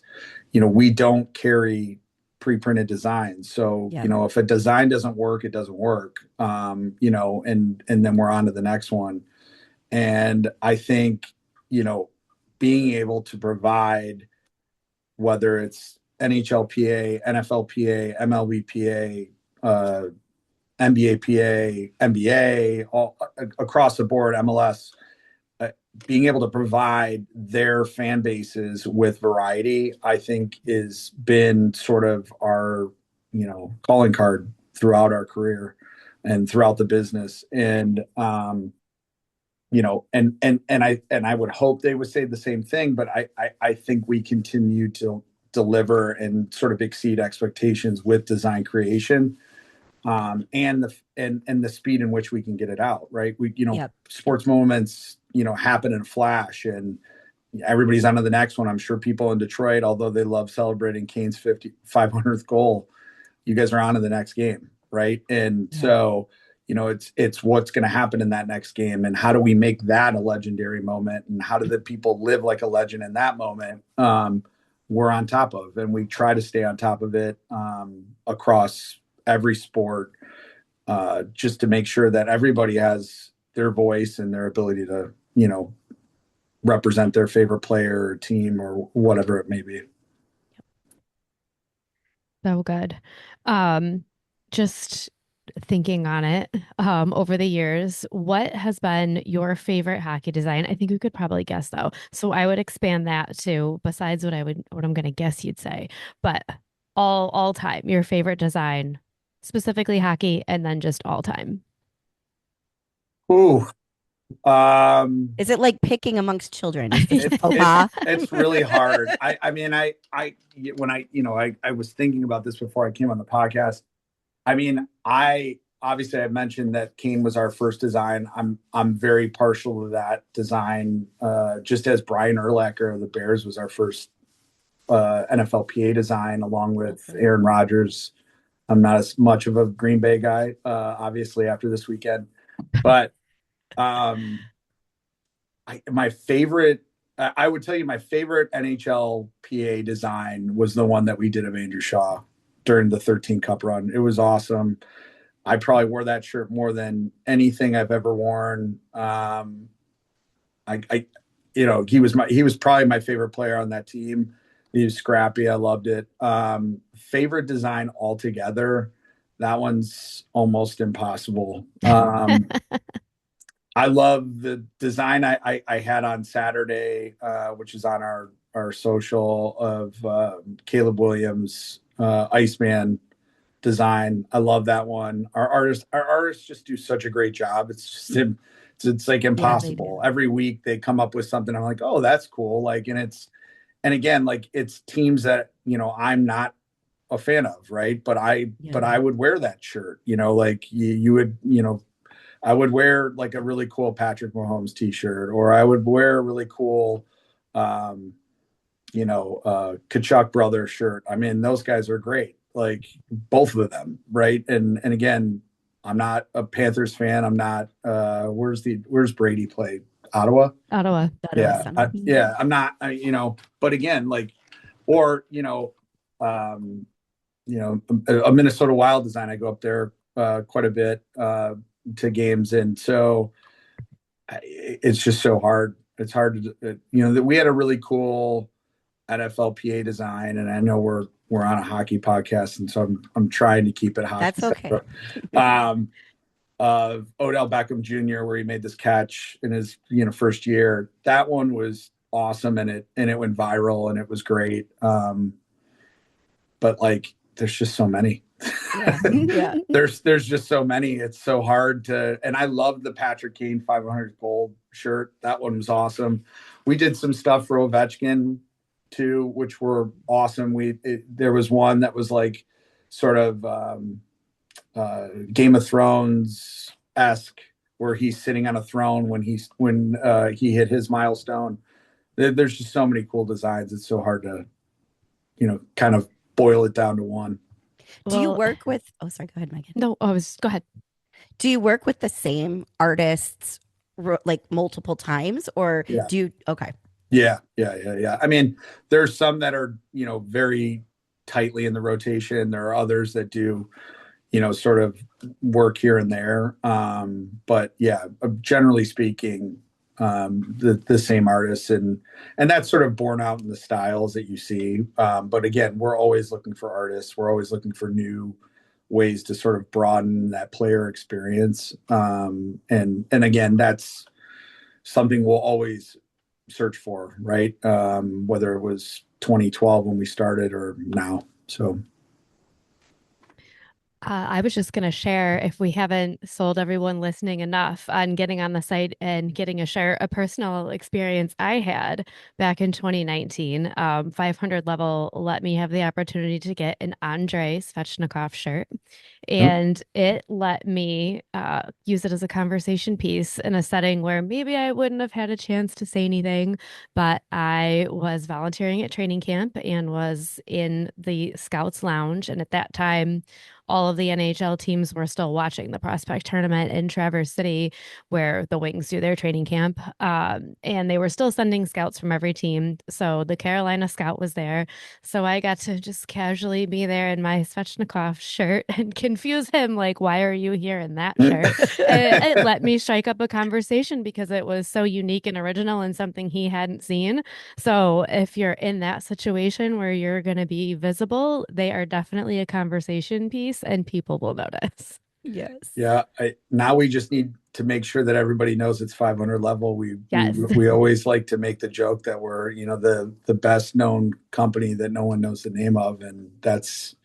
we don't carry pre-printed designs. So, yeah. If a design doesn't work, it doesn't work. And then we're on to the next one. And I think, being able to provide, whether it's NHLPA, NFLPA, MLBPA, NBAPA, NBA, all across the board, MLS, being able to provide their fan bases with variety, I think has been sort of our, calling card throughout our career and throughout the business. And, and I would hope they would say the same thing, but I think we continue to deliver and sort of exceed expectations with design creation, and the speed in which we can get it out. Right. Yep. Sports moments, happen in a flash, and everybody's on to the next one. I'm sure people in Detroit, although they love celebrating Kane's 500th goal, you guys are on to the next game. Right. And so, it's what's going to happen in that next game, and how do we make that a legendary moment, and how do the people live like a legend in that moment? We're on top of, and we try to stay on top of it, across every sport, just to make sure that everybody has their voice and their ability to, represent their favorite player or team or whatever it may be. So good. Just thinking on it, over the years, what has been your favorite hockey design? I think we could probably guess though. So I would expand that to, besides what I'm going to guess you'd say, but all time, your favorite design, specifically hockey, and then just all time. Ooh. Is it like picking amongst children? It's really hard. I was thinking about this before I came on the podcast. I obviously I mentioned that Kane was our first design. I'm very partial to that design. Just as Brian Urlacher of the Bears was our first NFLPA design, along with Aaron Rodgers. I'm not as much of a Green Bay guy, obviously, after this weekend, but my favorite, I would tell you, my favorite NHL PA design was the one that we did of Andrew Shaw during the 13 Cup run. It was awesome. I probably wore that shirt more than anything I've ever worn. He was probably my favorite player on that team. He was scrappy. I loved it. Favorite design altogether, that one's almost impossible. I love the design I had on Saturday, which is on our social, of Caleb Williams, Iceman design. I love that one. Our artists just do such a great job. It's like impossible. Every week they come up with something. I'm like, oh, that's cool. Like, and again, like, it's teams that, I'm not a fan of. Right. But I would wear that shirt, like you would, I would wear like a really cool Patrick Mahomes t-shirt, or I would wear a really cool, Kachuk Brothers shirt. Those guys are great. Like, both of them. Right. And again, I'm not a Panthers fan. I'm not, where's Brady play? Ottawa. Yeah. I'm not, but again, like, or, a Minnesota Wild design. I go up there, quite a bit, to games. And so it's just so hard. It's hard to, that we had a really cool NFLPA design, and I know we're on a hockey podcast, and so I'm trying to keep it hockey. That's okay. Of Odell Beckham Jr., where he made this catch in his first year. That one was awesome, and it went viral, and it was great. But like, there's just so many. Yeah. There's just so many. It's so hard to. And I love the Patrick Kane 500 gold shirt. That one was awesome. We did some stuff for Ovechkin too, which were awesome. There was one that was like sort of Game of Thrones-esque, where he's sitting on a throne when he hit his milestone. There's just so many cool designs. It's so hard to, kind of boil it down to one. Do you work with, oh, sorry, go ahead, Megan. No, go ahead. Do you work with the same artists like multiple times, or do you, okay. Yeah. There's some that are, very tightly in the rotation. There are others that do, sort of work here and there. But yeah, generally speaking, the same artists, and that's sort of borne out in the styles that you see. But again, we're always looking for artists. We're always looking for new ways to sort of broaden that player experience. And again, that's something we'll always search for, right? Whether it was 2012 when we started or now. So I was just going to share, if we haven't sold everyone listening enough on getting on the site and getting a personal experience I had back in 2019. 500 level let me have the opportunity to get an Andrei Svechnikov shirt, and it let me use it as a conversation piece in a setting where maybe I wouldn't have had a chance to say anything, but I was volunteering at training camp and was in the Scouts Lounge, and at that time, all of the NHL teams were still watching the prospect tournament in Traverse City, where the Wings do their training camp. And they were still sending scouts from every team. So the Carolina scout was there. So I got to just casually be there in my Svechnikov shirt and confuse him, like, why are you here in that shirt? It let me strike up a conversation because it was so unique and original and something he hadn't seen. So if you're in that situation where you're going to be visible, they are definitely a conversation piece and people will notice. Yes. Yeah. Now we just need to make sure that everybody knows it's 500 level. Yes. We always like to make the joke that we're, the best known company that no one knows the name of. And that's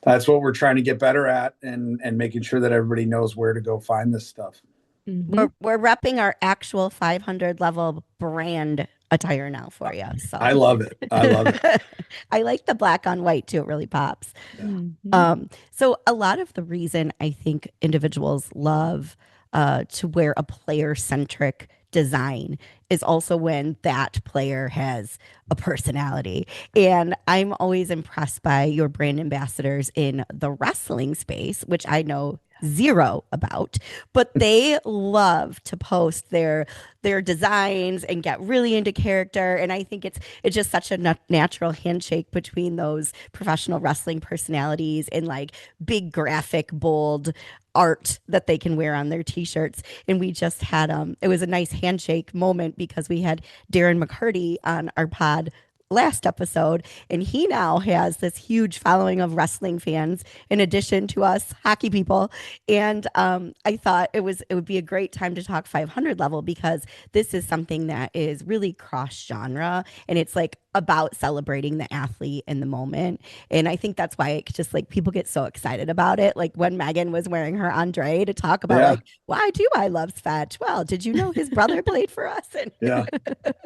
what we're trying to get better at, and making sure that everybody knows where to go find this stuff. We're repping our actual 500 level brand attire now for you. So I love it. I like the black on white too. It really pops. Yeah. So a lot of the reason I think individuals love to wear a player centric design is also when that player has a personality. And I'm always impressed by your brand ambassadors in the wrestling space, which I know zero about, but they love to post their designs and get really into character. And I think it's just such a natural handshake between those professional wrestling personalities and like big graphic bold art that they can wear on their t-shirts. And we just had it was a nice handshake moment because we had Darren McCurdy on our pod last episode, and he now has this huge following of wrestling fans in addition to us hockey people. And I thought it would be a great time to talk 500 level, because this is something that is really cross genre, and it's like about celebrating the athlete in the moment. And I think that's why it just like people get so excited about it. Like when Megan was wearing her Andre to talk about like, why do I love Svetch? Well, did you know his brother played for us? And yeah,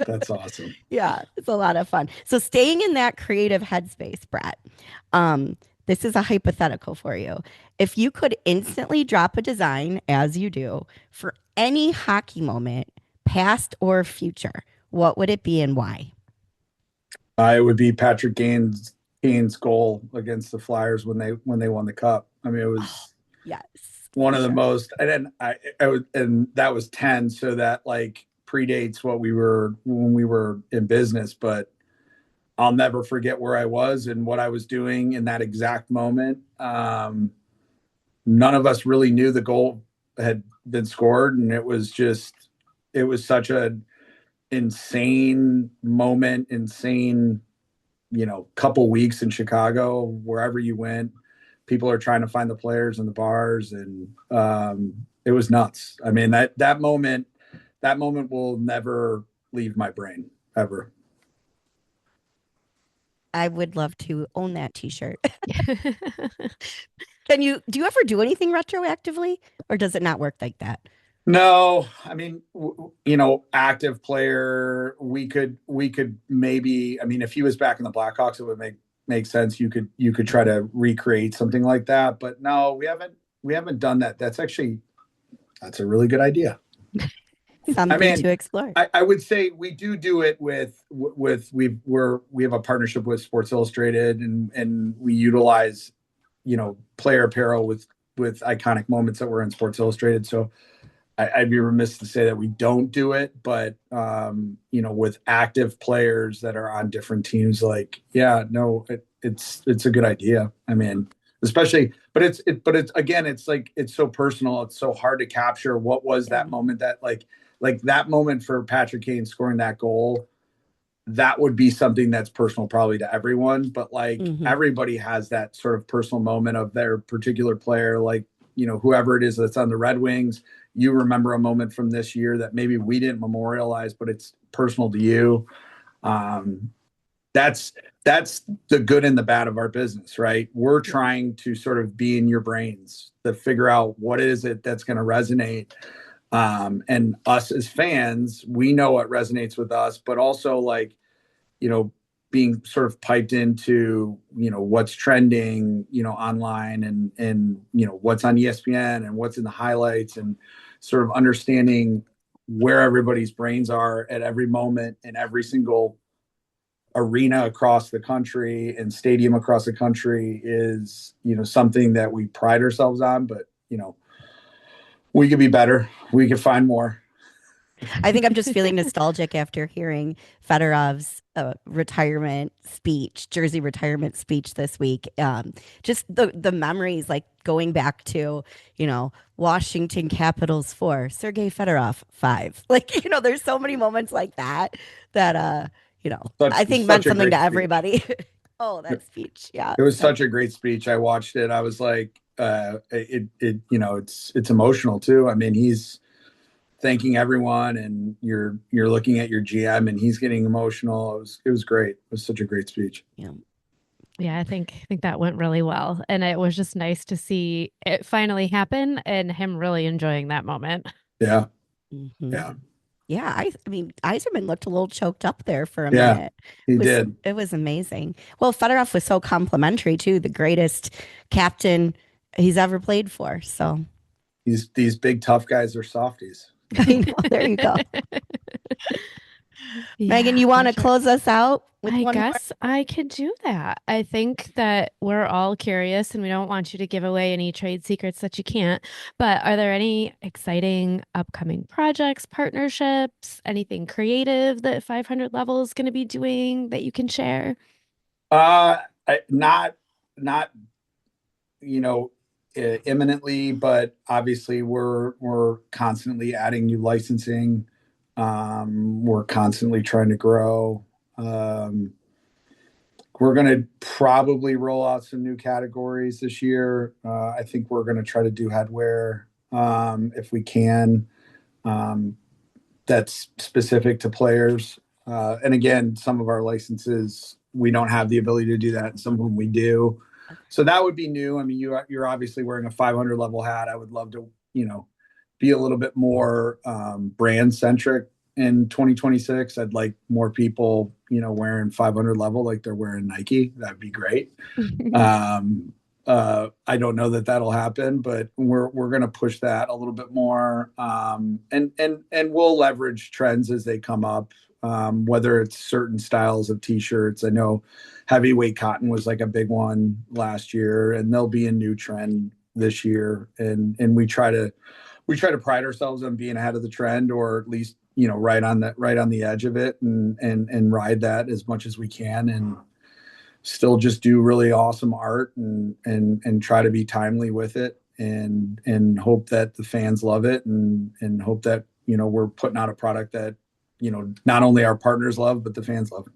that's awesome. Yeah, it's a lot of fun. So staying in that creative headspace, Brett, this is a hypothetical for you. If you could instantly drop a design, as you do, for any hockey moment, past or future, what would it be and why? It would be Patrick Kane's goal against the Flyers when they won the cup. I mean, it was yes, one of the most, and then and that was 10, so that like predates when we were in business, but I'll never forget where I was and what I was doing in that exact moment. None of us really knew the goal had been scored, and it was such an insane moment, couple weeks in Chicago. Wherever you went, people are trying to find the players in the bars, and it was nuts. I mean, that moment will never leave my brain ever. I would love to own that t-shirt. Do you ever do anything retroactively, or does it not work like that? No, I mean, active player, we could maybe, I mean, if he was back in the Blackhawks, it would make sense. You could try to recreate something like that, but no, we haven't done that. That's a really good idea. Something to explore. I would say we do it with we have a partnership with Sports Illustrated, and we utilize, player apparel with iconic moments that were in Sports Illustrated. So I'd be remiss to say that we don't do it, but with active players that are on different teams, like, yeah, no, it's a good idea. I mean, especially, but it's again, it's like, it's so personal. It's so hard to capture what was that moment, that like like that moment for Patrick Kane scoring that goal, that would be something that's personal probably to everyone, but like everybody has that sort of personal moment of their particular player, like, you know, whoever it is that's on the Red Wings, you remember a moment from this year that maybe we didn't memorialize, but it's personal to you. That's the good and the bad of our business, right? We're trying to sort of be in your brains to figure out what is it that's going to resonate. And us as fans, we know what resonates with us, but also like, you know, being sort of piped into, you know, what's trending, you know, online and, you know, what's on ESPN and what's in the highlights and sort of understanding where everybody's brains are at every moment in every single arena across the country and stadium across the country is, you know, something that we pride ourselves on, but, you know, we could be better. We could find more. I think I'm just feeling nostalgic after hearing Fedorov's retirement speech, jersey retirement speech this week. Just the memories, like going back to, you know, Washington Capitals 4, Sergei Fedorov 5. Like, you know, there's so many moments like that you know, I think meant something to everybody. Oh, that speech. Yeah. It was such a great speech. I watched it. I was like, you know, it's emotional too. I mean, he's thanking everyone and you're looking at your GM and he's getting emotional. It was great. It was such a great speech. Yeah, I think that went really well. And it was just nice to see it finally happen and him really enjoying that moment. Yeah. Yeah. Yeah. I mean, Yzerman looked a little choked up there for a minute. He did. It was amazing. Well, Fedorov was so complimentary too, the greatest captain he's ever played for. So these big tough guys are softies. I know. There you go. Megan, you want to close us out with I one guess more? I could do that. I think that we're all curious and we don't want you to give away any trade secrets that you can't. But are there any exciting upcoming projects, partnerships, anything creative that 500 Level is going to be doing that you can share? Not you know, imminently, but obviously we're constantly adding new licensing. We're constantly trying to grow. We're going to probably roll out some new categories this year. I think we're going to try to do headwear if we can. That's specific to players. And again, some of our licenses, we don't have the ability to do that. And some of them we do. So that would be new. I mean, you're obviously wearing a 500 level hat. I would love to, you know, be a little bit more brand centric in 2026. I'd like more people, you know, wearing 500 level like they're wearing Nike. That'd be great. I don't know that that'll happen, but we're going to push that a little bit more. And we'll leverage trends as they come up. Whether it's certain styles of t-shirts. I know heavyweight cotton was like a big one last year, and there'll be a new trend this year. And we try to pride ourselves on being ahead of the trend, or at least, you know, right on the edge of it, and ride that as much as we can, and still just do really awesome art and try to be timely with it, and hope that the fans love it, and hope that, you know, we're putting out a product that, you know, not only our partners love, but the fans love it.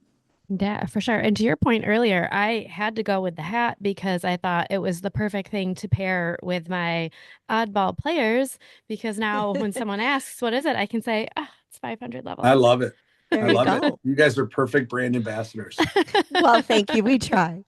Yeah, for sure. And to your point earlier, I had to go with the hat because I thought it was the perfect thing to pair with my oddball players, because now when someone asks, what is it? I can say, it's 500 Level. I love it. There I you love go. it. You guys are perfect brand ambassadors. Well, thank you. We try.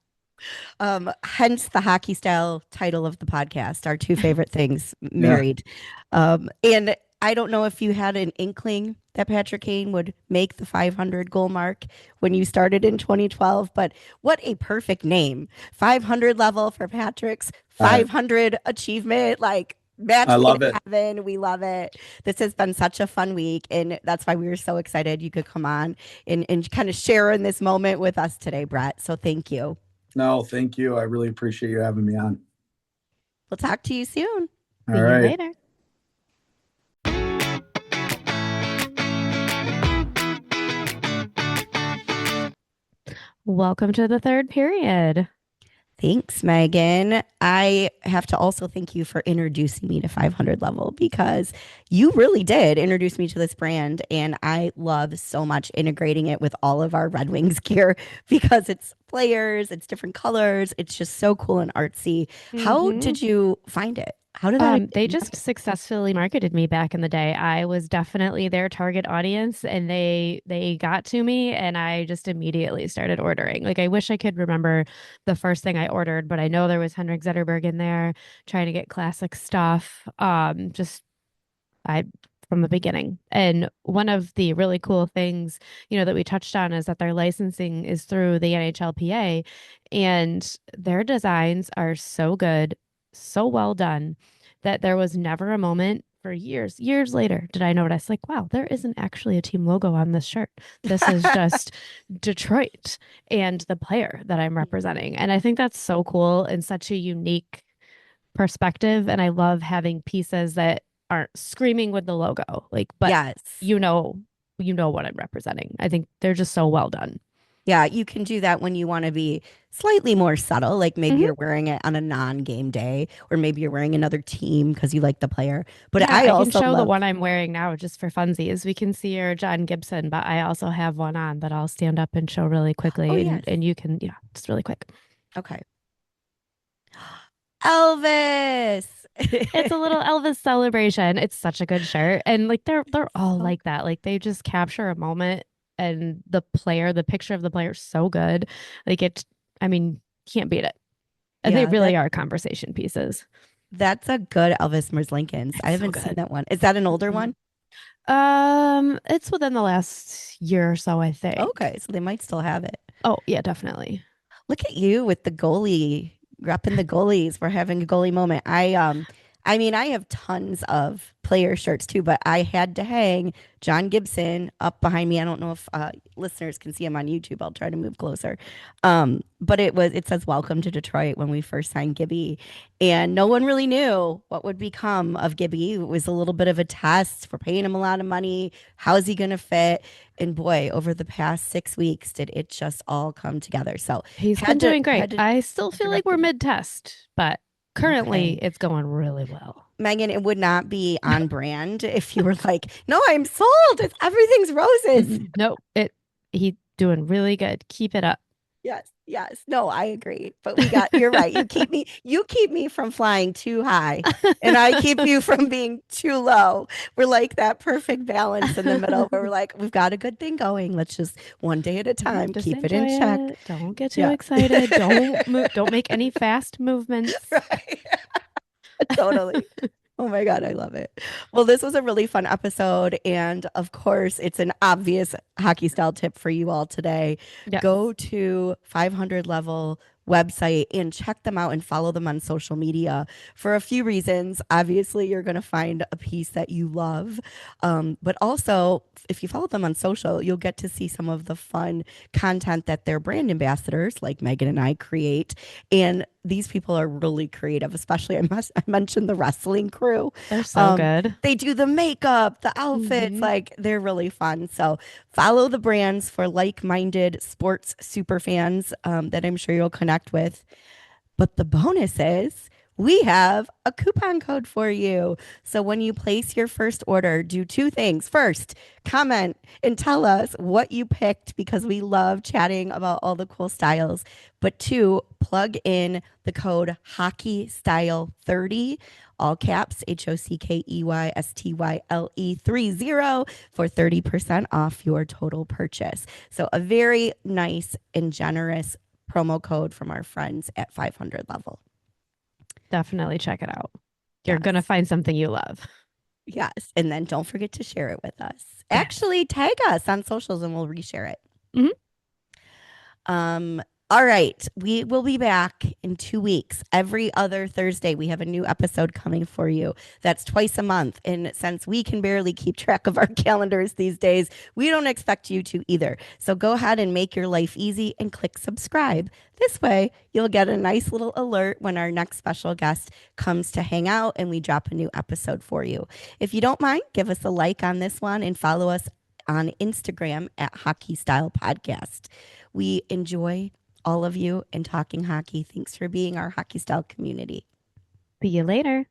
Hence the hockey style title of the podcast, our two favorite things married. And I don't know if you had an inkling that Patrick Kane would make the 500 goal mark when you started in 2012, but what a perfect name. 500 level for Patrick's 500 achievement, like match I love made in it. heaven. We love it. This has been such a fun week, and that's why we were so excited you could come on and kind of share in this moment with us today, Brett. So thank you. No, thank you. I really appreciate you having me on. We'll talk to you soon. See you later. Welcome to the third period. Thanks, Megan. I have to also thank you for introducing me to 500 Level because you really did introduce me to this brand. And I love so much integrating it with all of our Red Wings gear because it's players, it's different colors. It's just so cool and artsy. How Hmm. did you find it? How did that They even just happen? successfully marketed me back in the day. I was definitely their target audience and they got to me and I just immediately started ordering. Like I wish I could remember the first thing I ordered, but I know there was Henrik Zetterberg in there trying to get classic stuff. Just I from the beginning. And one of the really cool things, that we touched on is that their licensing is through the NHLPA and their designs are so good, so well done that there was never a moment for years later did I notice like, wow, there isn't actually a team logo on this shirt. This is just Detroit and the player that I'm representing. And I think that's so cool and such a unique perspective. And I love having pieces that aren't screaming with the logo, like, but Yes. you know, you know what I'm representing. I think they're just so well done. Yeah, you can do that when you want to be slightly more subtle, like maybe Hmm. you're wearing it on a non-game day, or maybe you're wearing another team because you like the player. But Yeah, I I can also show the love, one I'm wearing now just for funsies. We can see your John Gibson, but I also have one on that I'll stand up and show really oh quickly, and yes, you can, yeah, just really quick. okay, Elvis. It's a little Elvis celebration. It's such a good shirt. And like they're all So like that. Like they just capture a moment and the picture of the player is so good. Like I mean, can't beat it. And they yeah, really are conversation pieces. that's a good Elvis Lincolns. I It's so haven't seen good. that one. Is that an older Mhm. one? It's within the last year or so, I think. Okay, so they might still have it. Oh, yeah, definitely. Look at you with the goalie, repping the goalies. We're having a goalie moment. I mean, I have tons of player shirts too, but I had to hang John Gibson up behind me. I don't know if listeners can see him on YouTube. I'll try to move closer. But it says "Welcome to Detroit" when we first signed Gibby, and no one really knew what would become of Gibby. It was a little bit of a test. We're paying him a lot of money. How is he going to fit? And boy, over the past 6 weeks, did it just all come together? So He's been had to doing great. had to I still had to feel like rep we're Gibby. mid-test, but currently Okay. it's going really well. Megan, it would not be on brand if you were like, no, I'm sold. Everything's roses. Nope, he doing really good. Keep it up. Yes, yes. No, I agree. But you're right. You keep me from flying too high and I keep you from being too low. We're like that perfect balance in the middle where we're like, we've got a good thing going. Let's just one day at a Mhm. time Just keep it enjoy in check. it. Don't get too Yeah. excited. Don't make any fast movements. Right. Totally. Oh my God, I love it. Well, this was a really fun episode. And of course, it's an obvious hockey style tip for you all today. Yes. Go to 500 Level website and check them out and follow them on social media for a few reasons. Obviously, you're going to find a piece that you love. But also, if you follow them on social, you'll get to see some of the fun content that their brand ambassadors, like Megan and I, create. And these people are really creative, especially I mentioned the wrestling crew. They're so good. They do the makeup, the outfits, Hmm. like they're really fun. So follow the brands for like-minded sports super fans that I'm sure you'll connect with. But the bonus is we have a coupon code for you. So when you place your first order, do two things. First, comment and tell us what you picked because we love chatting about all the cool styles. But two, plug in the code hockey style 30, all caps, HOCKEYSTYLE 30 for 30% off your total purchase. So a very nice and generous promo code from our friends at 500 Level. Definitely check it out. You're gonna Yes. find something you love. Yes. And then don't forget to share it with us. Yes. Actually, tag us on socials and we'll reshare it. Hmm. Um, all right. We will be back in 2 weeks. Every other Thursday, we have a new episode coming for you. That's twice a month. And since we can barely keep track of our calendars these days, we don't expect you to either. So go ahead and make your life easy and click subscribe. This way, you'll get a nice little alert when our next special guest comes to hang out and we drop a new episode for you. If you don't mind, give us a like on this one and follow us on Instagram at Hockey Style Podcast. We enjoy all of you and talking hockey. Thanks for being our hockey style community. See you later.